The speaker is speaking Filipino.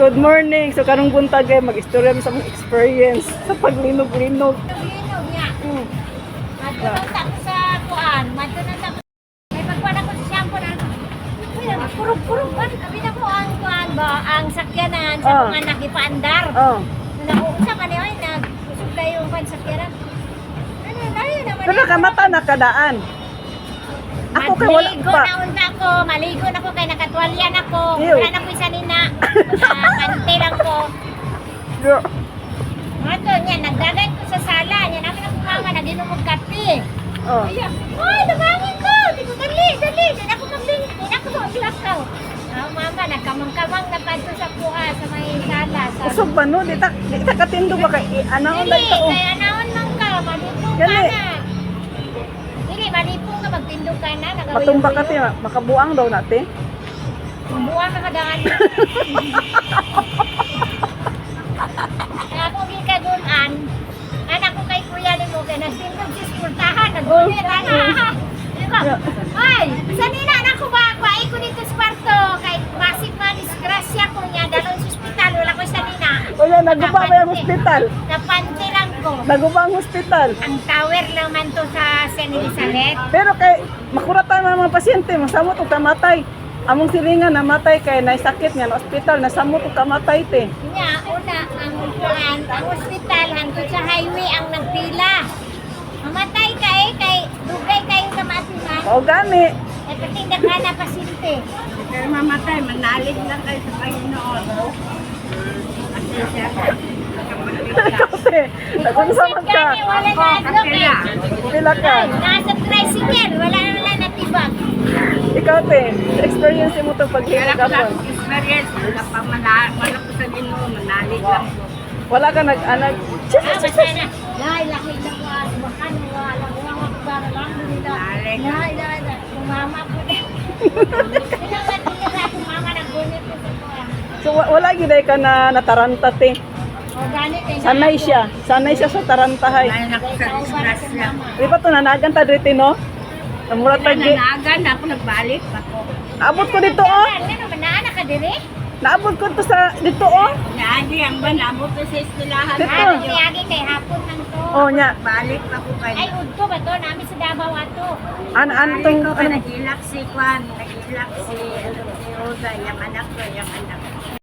Good morning. So karong buntag ay mag-istorya sa mga experience sa paglinog-linog. Linog niya. Madunong sa kuan. Madunong sa may pagkuhan ako sa shampoo na purog-purog ba? Sabi na ko ang kuan ba? Ang sakyanan sa mga nakipaandar. Nakuusa ka niya ay nag-usog na yung kuan sakyanan. Ano, layo naman. Pero kamata nakadaan. Ako kay wala Maligo pa. na unta ko. Maligo na ko kay nakatwalyan ako. Ew. Wala na ko isa nina. Kante lang ko. Ato niya, nagdagay ko sa sala. Yan namin ang mama, nag-inumog kape. Oh. Ay, lumangin ko! Di ko dali! Di na ako mabing, di na ako maglakaw. Mama, nagkamang-kamang na pa sa kuha sa may sala. Usog ba no? Di ta katindog ba kay anaon Dili, dai ta oh. kaya anaon man ka, malipong ka Gali. na. Dili, malipong ka, magtindog ka na. Matumba ka ti makabuang daw nate. Buwan na kadaan. Kaya kung gikagunan, anak ko kay kuya ni mo, kaya nagtindog si sportahan, nagulit, anak. Ay, sanina anak ko ba, kuhay ko dito sa parto, kay masig man, disgrasya ko niya, dalawang sa ospital, wala ko sanina. O yan, naguba ba yung hospital? Napante lang ko. Naguba ang hospital. Ang tower naman to sa San Elizabeth. Pero kay makuratan man mga pasyente, masamot og kamatay. Among silingan namatay kay naisakit nga na ospital, nasamot og kamatay te. Nya, una, ang ospital, hangtod sa highway ang nagpila. Mamatay kay dugay kayo sa matiman. O gani. Ay patindag ka na pasyente. Pero mamatay, manalig lang kayo sa Panginoon. Kasi siya, Kasi nagunsa man ka. Wala na adlok eh. Pila ka. Ay, nasa tricycle, wala natibag. Ikaw te, experience mo to kaya paghinog ko lang kapon. experience, wala pa malako sa Ginoo, manalig lang ko. Wala ka nag-anag. Basta na. Dahil laki na ko at bakan wala ko para lang nila. Manalig. Na, mama ko na. Kailangan niya sa mama naggunit ko sa kuha. So wala gyud ka na nataranta te. Organic eh. Sanay siya sa tarantahay. Dahil ako sa disgrasya. Di ba to nanagan ta dito no? Namura Kaya tagi. nanagan, ako nagbalik ako. Abot ko dito oh. Ano ba na ka dire? Naabot ko to sa dito oh. Naagi ang ba, nabot ko sa istilahan. Dito. Ah, niyagi kay hapon nang to. Oh nya. Balik ako Ay, kayo. udto ba to? Namin sa Davao ato. Antong Ko ka nagilak si Kwan, nagilak si Rosa, yung anak ko, yung anak